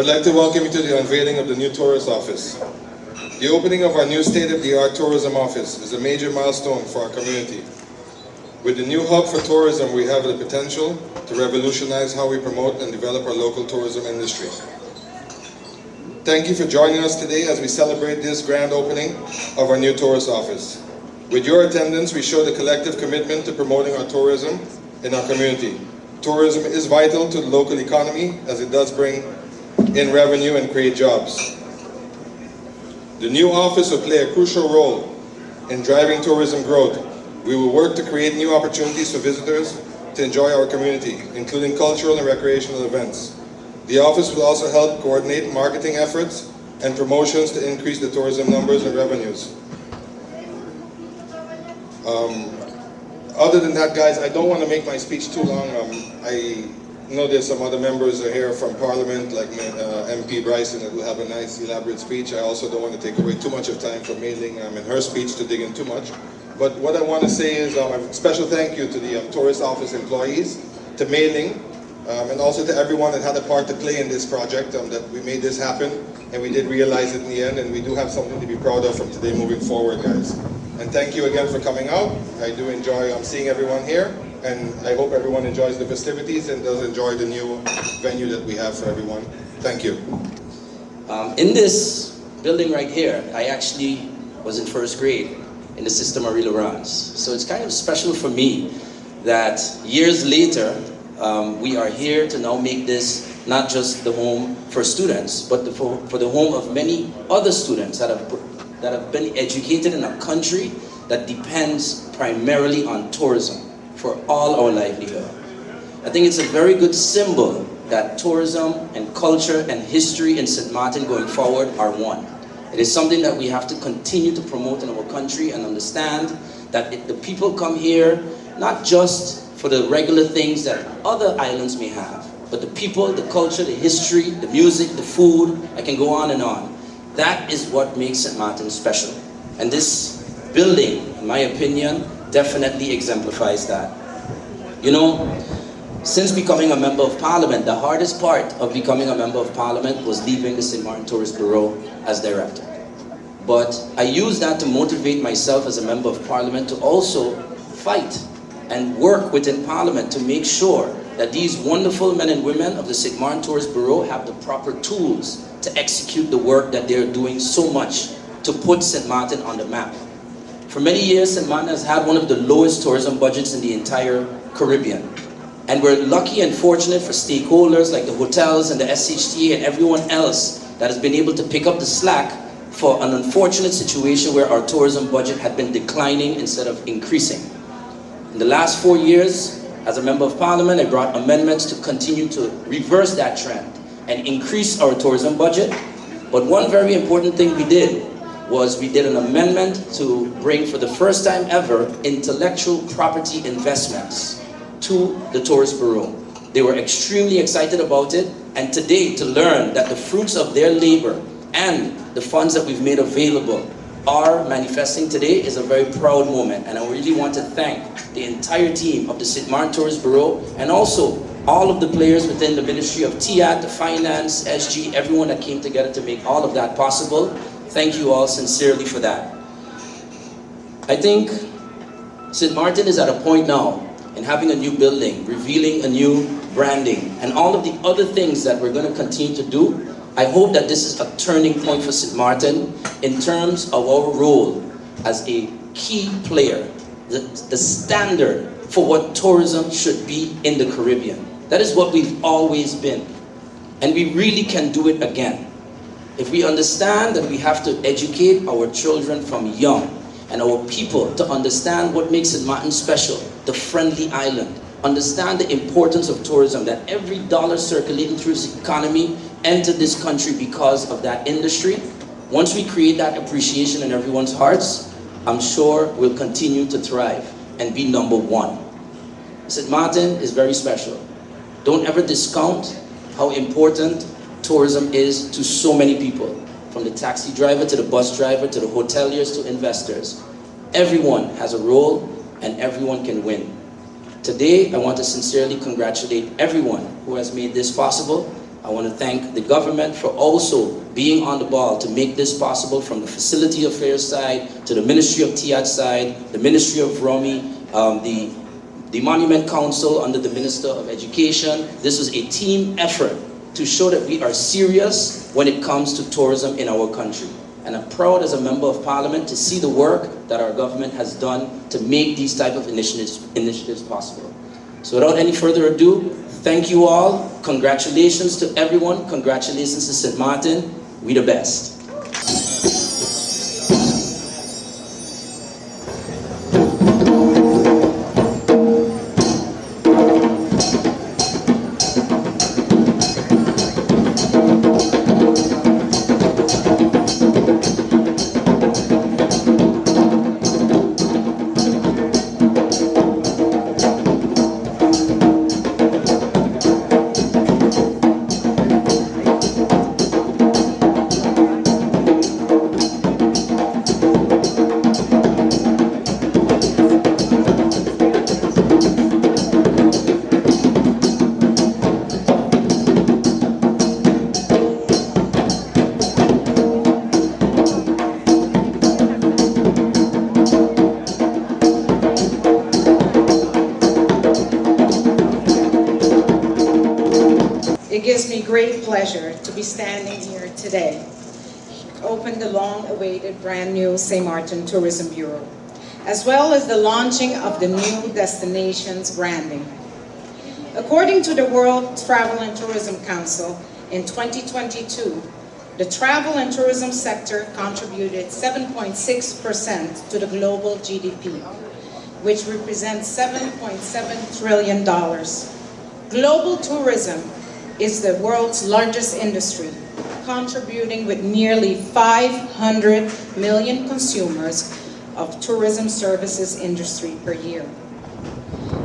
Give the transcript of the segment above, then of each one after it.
would like to welcome you to the unveiling of the new tourist office. The opening of our new state-of-the-art tourism office is a major milestone for our community. With the new hub for tourism, we have the potential to revolutionize how we promote and develop our local tourism industry. Thank you for joining us today as we celebrate this grand opening of our new tourist office. With your attendance, we show the collective commitment to promoting our tourism in our community. Tourism is vital to the local economy as it does bring in revenue and create jobs. The new office will play a crucial role in driving tourism growth. We will work to create new opportunities for visitors to enjoy our community, including cultural and recreational events. The office will also help coordinate marketing efforts and promotions to increase the tourism numbers and revenues. Other than that, guys, I don't want to make my speech too long. I know there's some other members here from Parliament, like MP Bryson, that will have a nice elaborate speech. I also don't want to take away too much of time from Mei-Ling in her speech to dig in too much. But what I want to say is a special thank you to the tourist office employees, to Mei-Ling, and also to everyone that had a part to play in this project, that we made this happen, and we did realize it in the end, and we do have something to be proud of from today moving forward, guys. And thank you again for coming out. I do enjoy seeing everyone here, and I hope everyone enjoys the festivities and does enjoy the new venue that we have for everyone. Thank you. In this building right here, I actually was in first grade in the Sister Marie Laurence. So it's kind of special for me that years later, we are here to now make this not just the home for students, but for the home of many other students that have been educated in a country that depends primarily on tourism for all our livelihood. I think it's a very good symbol that tourism and culture and history in St. Martin going forward are one. It is something that we have to continue to promote in our country and understand that the people come here not just for the regular things that other islands may have, but the people, the culture, the history, the music, the food, I can go on and on. That is what makes St. Martin special. And this building, in my opinion, definitely exemplifies that. You know, since becoming a member of Parliament, the hardest part of becoming a member of Parliament was leaving the St. Martin Tourist Bureau as director. But I used that to motivate myself as a member of Parliament to also fight and work within Parliament to make sure that these wonderful men and women of the St. Martin Tourist Bureau have the proper tools to execute the work that they're doing so much to put St. Martin on the map. For many years, St. Martin has had one of the lowest tourism budgets in the entire Caribbean. And we're lucky and fortunate for stakeholders like the hotels and the SHTA and everyone else that has been able to pick up the slack for an unfortunate situation where our tourism budget had been declining instead of increasing. In the last 4 years, as a member of Parliament, I brought amendments to continue to reverse that trend and increase our tourism budget. But one very important thing we did was we did an amendment to bring, for the first time ever, intellectual property investments to the Tourist Bureau. They were extremely excited about it, and today to learn that the fruits of their labor and the funds that we've made available are manifesting today is a very proud moment. And I really want to thank the entire team of the St. Martin Tourist Bureau and also all of the players within the Ministry of TIAT, the Finance, SG, everyone that came together to make all of that possible. Thank you all sincerely for that. I think St. Martin is at a point now in having a new building, revealing a new branding, and all of the other things that we're going to continue to do. I hope that this is a turning point for St. Martin in terms of our role as a key player, the standard for what tourism should be in the Caribbean. That is what we've always been. And we really can do it again. If we understand that we have to educate our children from young and our people to understand what makes St. Martin special, the friendly island, understand the importance of tourism, that every dollar circulating through this economy entered this country because of that industry. Once we create that appreciation in everyone's hearts, I'm sure we'll continue to thrive and be number one. St. Martin is very special. Don't ever discount how important tourism is to so many people, from the taxi driver to the bus driver to the hoteliers to investors. Everyone has a role and everyone can win. Today, I want to sincerely congratulate everyone who has made this possible, I want to thank the government for also being on the ball to make this possible, from the Facility Affairs side to the Ministry of TIAT side, the Ministry of ROMI, the Monument Council under the Minister of Education. This was a team effort to show that we are serious when it comes to tourism in our country. And I'm proud as a member of parliament to see the work that our government has done to make these type of initiatives possible. So without any further ado, thank you all. Congratulations to everyone. Congratulations to St. Martin. We the best. It gives me great pleasure to be standing here today to open the long-awaited brand new St. Martin Tourism Bureau, as well as the launching of the new destinations branding. According to the World Travel and Tourism Council, in 2022, the travel and tourism sector contributed 7.6% to the global GDP, which represents $7.7 trillion. Global tourism is the world's largest industry, contributing with nearly 500 million consumers of tourism services industry per year.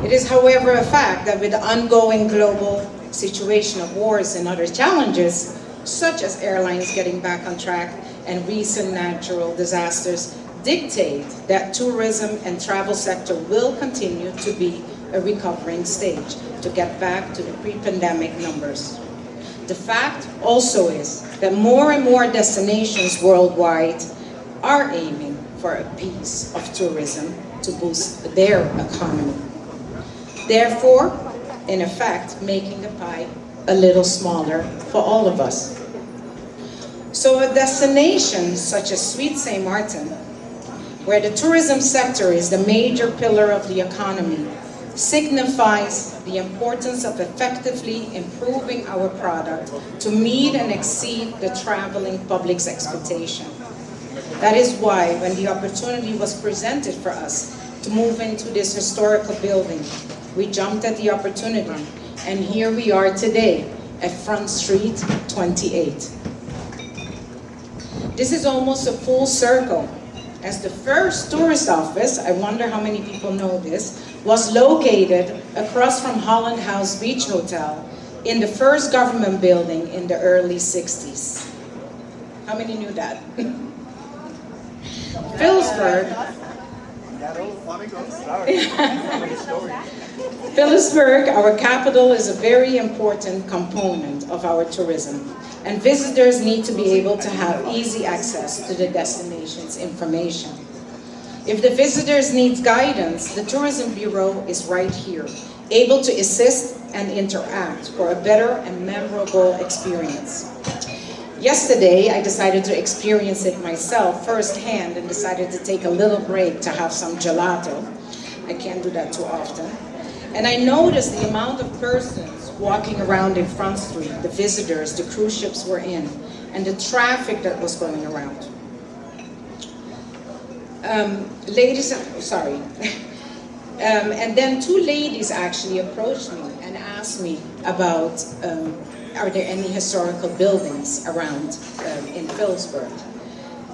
It is, however, a fact that with the ongoing global situation of wars and other challenges, such as airlines getting back on track and recent natural disasters, dictate that tourism and travel sector will continue to be a recovering stage to get back to the pre-pandemic numbers. The fact also is that more and more destinations worldwide are aiming for a piece of tourism to boost their economy. Therefore, in effect, making the pie a little smaller for all of us. So a destination such as Sweet St. Martin, where the tourism sector is the major pillar of the economy, signifies the importance of effectively improving our product to meet and exceed the traveling public's expectation. That is why when the opportunity was presented for us to move into this historical building, we jumped at the opportunity, and here we are today at Front Street 28. This is almost a full circle, as the first tourist office, I wonder how many people know this, was located across from Holland House Beach Hotel in the first government building in the early 60s. How many knew that? Phillipsburg. Phillipsburg, our capital, is a very important component of our tourism, and visitors need to be able to have easy access to the destination's information. If the visitors need guidance, the Tourism Bureau is right here, able to assist and interact for a better and memorable experience. Yesterday, I decided to experience it myself firsthand and decided to take a little break to have some gelato. I can't do that too often. And I noticed the amount of persons walking around in Front Street, the visitors, the cruise ships were in, and the traffic that was going around. And then two ladies actually approached me and asked me about, are there any historical buildings around in Phillipsburg?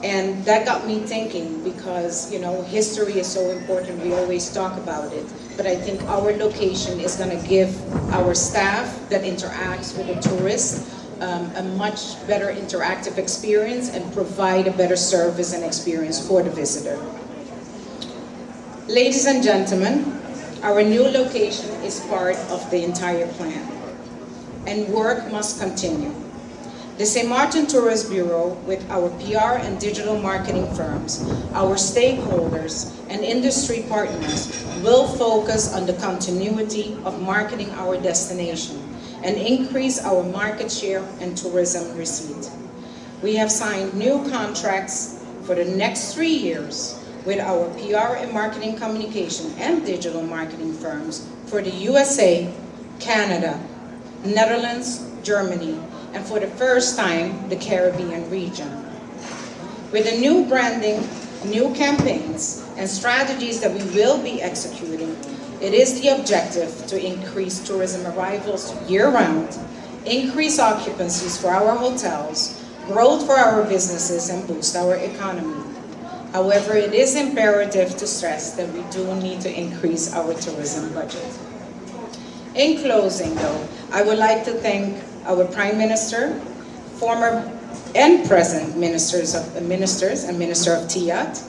And that got me thinking, because, you know, history is so important, we always talk about it, but I think our location is going to give our staff that interacts with the tourists a much better interactive experience and provide a better service and experience for the visitor. Ladies and gentlemen, our new location is part of the entire plan. and work must continue. The St. Martin Tourist Bureau, with our PR and digital marketing firms, our stakeholders, and industry partners, will focus on the continuity of marketing our destination and increase our market share and tourism receipt. We have signed new contracts for the next 3 years with our PR and marketing communication and digital marketing firms for the USA, Canada, Netherlands, Germany, and for the first time, the Caribbean region. With the new branding, new campaigns, and strategies that we will be executing, it is the objective to increase tourism arrivals year-round, increase occupancies for our hotels, growth for our businesses, and boost our economy. However, it is imperative to stress that we do need to increase our tourism budget. In closing, though, I would like to thank our Prime Minister, former and present ministers and Minister of TIAT,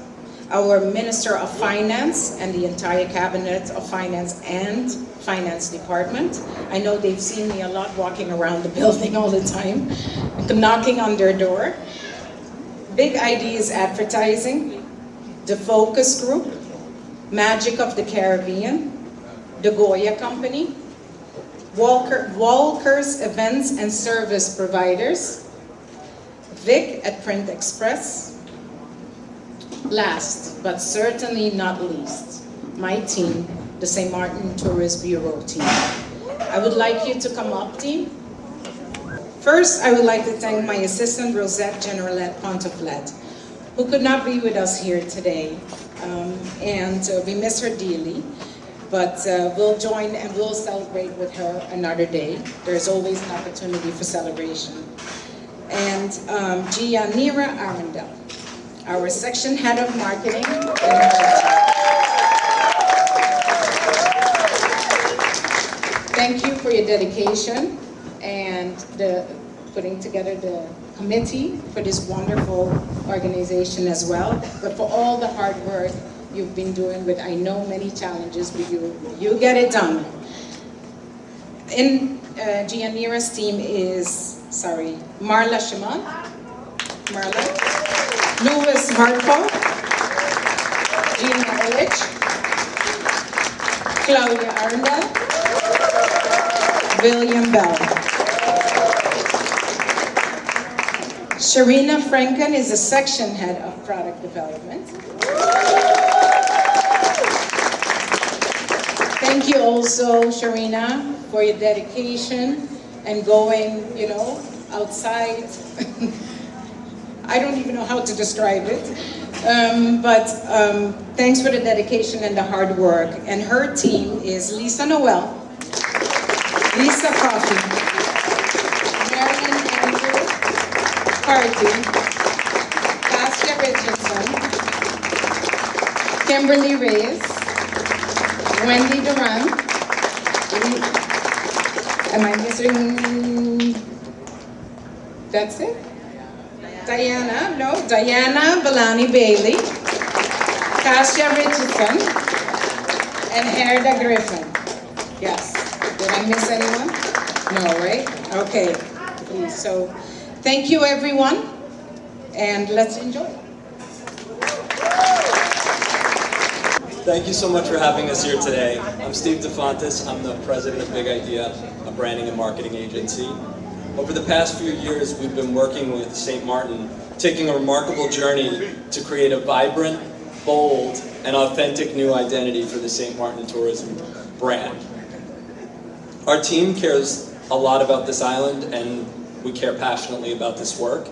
our Minister of Finance and the entire Cabinet of Finance and Finance Department. I know they've seen me a lot walking around the building all the time, knocking on their door. Big Ideas Advertising, the Focus Group, Magic of the Caribbean, the Goya Company, Walker's Events and Service Providers, Vic at Print Express. Last, but certainly not least, my team, the St. Martin Tourist Bureau team. I would like you to come up, team. First, I would like to thank my assistant, Rosette Generalette Ponteflet, who could not be with us here today, and we miss her dearly. But we'll join and we'll celebrate with her another day. There's always an opportunity for celebration. And Gianira Arundel, our section head of marketing. Thank you for your dedication and putting together the committee for this wonderful organization as well, but for all the hard work you've been doing with, I know, many challenges, but you get it done. In Gianira's team is, Marla Shimon, Louis Hartford, Gina Illich, Claudia Arundel, William Bell. Sharina Franken is the section head of product development. Thank you also, Sharina, for your dedication and going, outside. I don't even know how to describe it. But thanks for the dedication and the hard work. And her team is Lisa Noel, Lisa Coffey, Marian Andrew Hardy, Cassia Richardson, Kimberly Reyes, Wendy Duran. Am I missing? That's it? Diana Balani Bailey, Cassia Richardson, and Herda Griffin. Yes. Did I miss anyone? No, right? Okay. So, thank you everyone, and let's enjoy. Thank you so much for having us here today. I'm Steve DeFontis. I'm the president of Big Idea, a branding and marketing agency. Over the past few years, we've been working with St. Martin, taking a remarkable journey to create a vibrant, bold, and authentic new identity for the St. Martin tourism brand. Our team cares a lot about this island, and we care passionately about this work.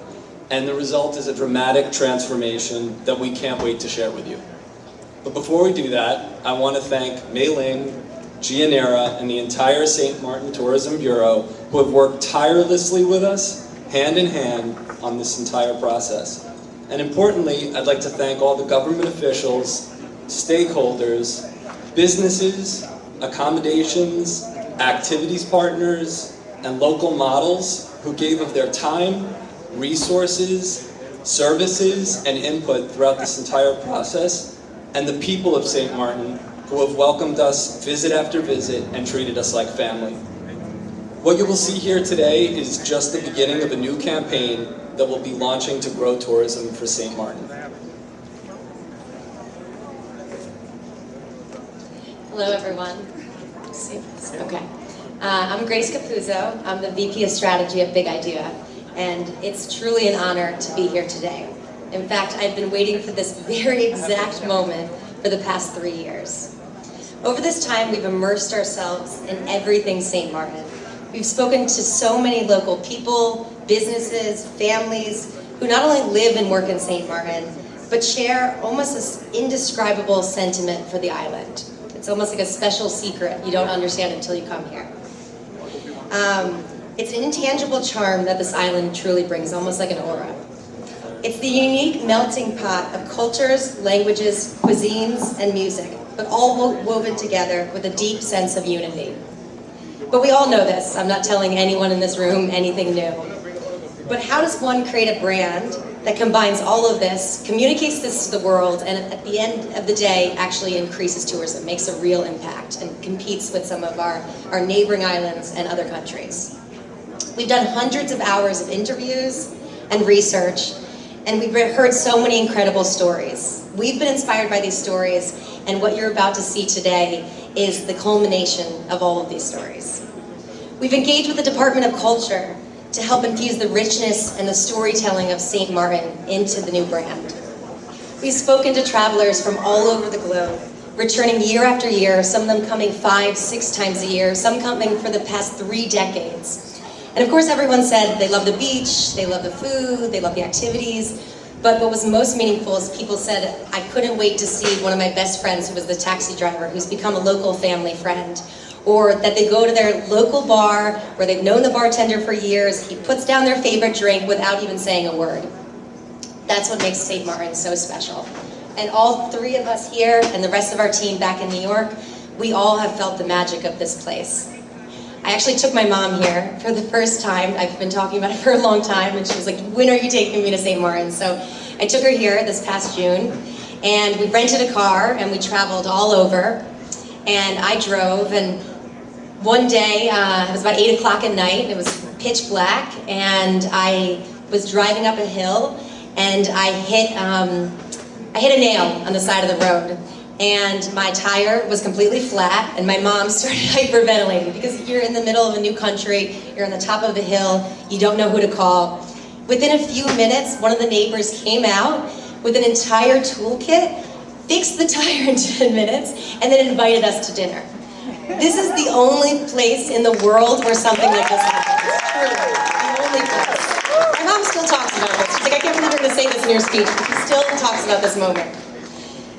And the result is a dramatic transformation that we can't wait to share with you. But before we do that, I want to thank Mei Ling, Gianira, and the entire St. Martin Tourism Bureau who have worked tirelessly with us, hand in hand, on this entire process. And importantly, I'd like to thank all the government officials, stakeholders, businesses, accommodations, activities partners, and local models who gave of their time, resources, services, and input throughout this entire process, and the people of St. Martin who have welcomed us visit after visit and treated us like family. What you will see here today is just the beginning of a new campaign that will be launching to grow tourism for St. Martin. Hello, everyone. Okay. I'm Grace Capuzzo. I'm the VP of Strategy at Big Idea, and it's truly an honor to be here today. In fact, I've been waiting for this very exact moment for the past 3 years. Over this time, we've immersed ourselves in everything St. Martin. We've spoken to so many local people, businesses, families, who not only live and work in St. Martin, but share almost this indescribable sentiment for the island. It's almost like a special secret you don't understand until you come here. It's an intangible charm that this island truly brings, almost like an aura. It's the unique melting pot of cultures, languages, cuisines, and music, but all woven together with a deep sense of unity. But we all know this. I'm not telling anyone in this room anything new. But how does one create a brand that combines all of this, communicates this to the world, and at the end of the day actually increases tourism, makes a real impact, and competes with some of our neighboring islands and other countries? We've done hundreds of hours of interviews and research, and we've heard so many incredible stories. We've been inspired by these stories, and what you're about to see today is the culmination of all of these stories. We've engaged with the Department of Culture to help infuse the richness and the storytelling of St. Martin into the new brand. We've spoken to travelers from all over the globe, returning year after year, some of them coming 5, 6 times a year, some coming for the past 3 decades. And of course everyone said they love the beach, they love the food, they love the activities, but what was most meaningful is people said, I couldn't wait to see one of my best friends who was the taxi driver, who's become a local family friend. Or that they go to their local bar where they've known the bartender for years, he puts down their favorite drink without even saying a word. That's what makes St. Martin so special. And all 3 of us here and the rest of our team back in New York, we all have felt the magic of this place. I actually took my mom here for the first time. I've been talking about it for a long time, and she was like, when are you taking me to St. Martin? So I took her here this past June, and we rented a car, and we traveled all over, and I drove, and one day, it was about 8 o'clock at night, it was pitch black, and I was driving up a hill, and I hit a nail on the side of the road. And my tire was completely flat, and my mom started hyperventilating because you're in the middle of a new country, you're on the top of a hill, you don't know who to call. Within a few minutes, one of the neighbors came out with an entire toolkit, fixed the tire in 10 minutes, and then invited us to dinner. This is the only place in the world where something like this happens. Truly, the only place. My mom still talks about this. She's like, I can't believe you're going to say this in your speech, but she still talks about this moment.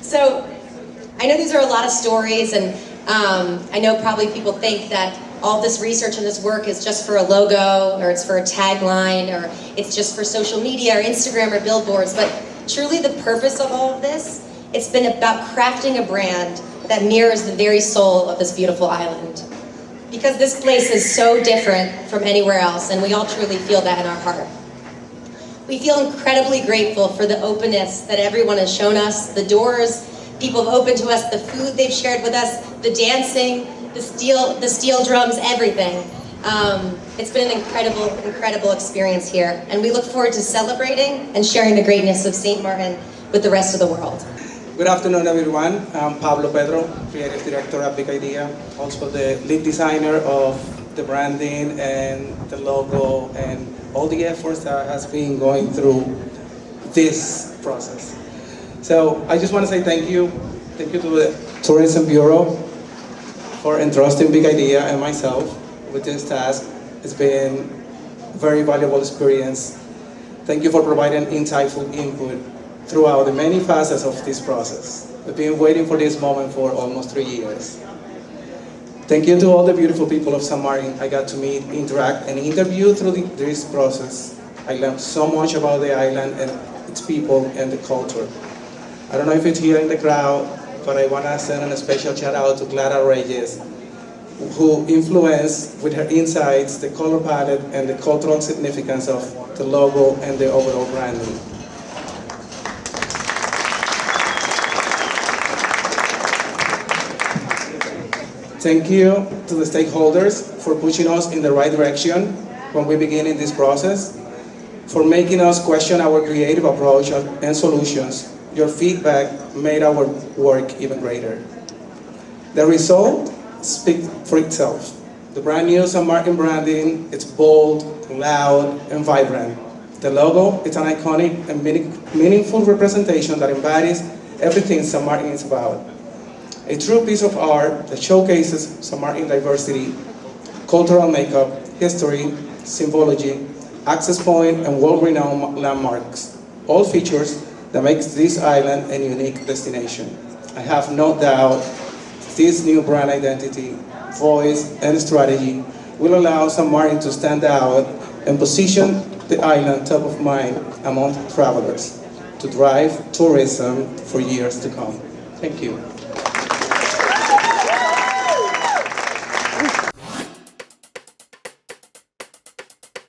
So, I know these are a lot of stories, and I know probably people think that all this research and this work is just for a logo, or it's for a tagline, or it's just for social media, or Instagram, or billboards, but truly the purpose of all of this, it's been about crafting a brand that mirrors the very soul of this beautiful island. Because this place is so different from anywhere else, and we all truly feel that in our heart. We feel incredibly grateful for the openness that everyone has shown us, the doors people have opened to us, the food they've shared with us, the dancing, the steel drums, everything. It's been an incredible experience here, and we look forward to celebrating and sharing the greatness of St. Martin with the rest of the world. Good afternoon, everyone. I'm Pablo Pedro, Creative Director at Big Idea, also the lead designer of the branding and the logo and all the efforts that has been going through this process. So I just want to say thank you. Thank you to the Tourism Bureau for entrusting Big Idea and myself with this task. It's been a very valuable experience. Thank you for providing insightful input throughout the many facets of this process. We've been waiting for this moment for almost 3 years. Thank you to all the beautiful people of St. Martin I got to meet, interact, and interview through this process. I learned so much about the island and its people and the culture. I don't know if it's here in the crowd, but I want to send a special shout out to Clara Reyes, who influenced with her insights the color palette and the cultural significance of the logo and the overall branding. Thank you to the stakeholders for pushing us in the right direction when we begin in this process, for making us question our creative approach and solutions. Your feedback made our work even greater. The result speaks for itself. The brand new San Martin branding, it's bold, loud, and vibrant. The logo, it's an iconic and meaningful representation that embodies everything San Martin is about. A true piece of art that showcases San Martin diversity, cultural makeup, history, symbology, access point, and world-renowned landmarks. All features that makes this island a unique destination. I have no doubt this new brand identity, voice, and strategy will allow San Martin to stand out and position the island top of mind among travelers to drive tourism for years to come. Thank you.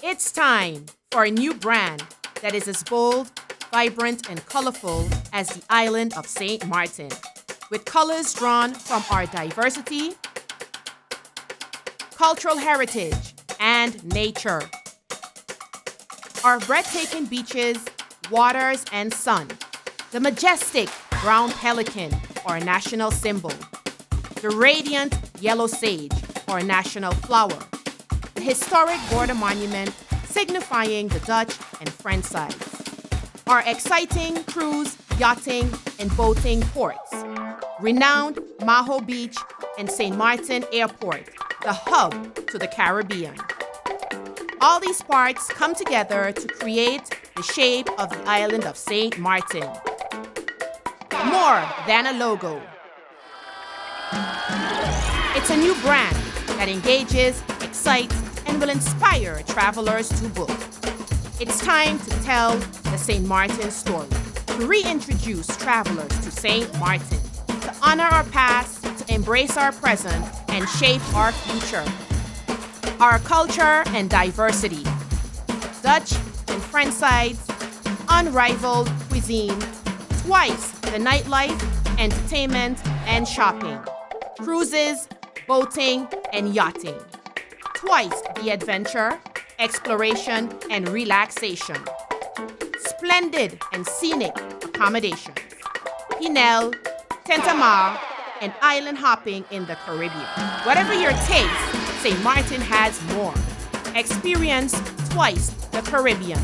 It's time for a new brand that is as bold, vibrant, and colorful as the island of St. Martin, with colors drawn from our diversity, cultural heritage, and nature. Our breathtaking beaches, waters, and sun, the majestic brown pelican, our national symbol, the radiant yellow sage, our national flower, the historic border monument signifying the Dutch and French sides, our exciting cruise, yachting, and boating ports, renowned Maho Beach and St. Martin Airport, the hub to the Caribbean. All these parts come together to create the shape of the island of St. Martin. More than a logo. It's a new brand that engages, excites, and will inspire travelers to book. It's time to tell the St. Martin story, to reintroduce travelers to St. Martin, to honor our past, to embrace our present, and shape our future. Our culture and diversity, Dutch and French sides, unrivaled cuisine, twice the nightlife, entertainment, and shopping, cruises, boating, and yachting, twice the adventure, exploration, and relaxation, splendid and scenic accommodations, Pinel, Tentamar, and island hopping in the Caribbean. Whatever your taste, St. Martin has more. Experience twice the Caribbean.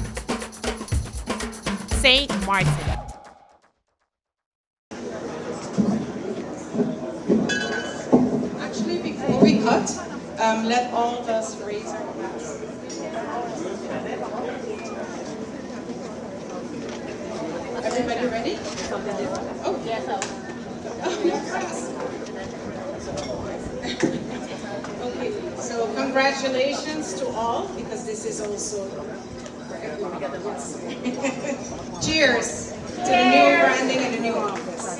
St. Martin. Actually, before we cut, let all of us raise our glass. Everybody ready? Oh, yes. Okay, so congratulations to all, because this is also for everyone. Cheers to the new branding and the new office.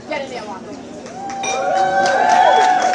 Get in there, Wanda.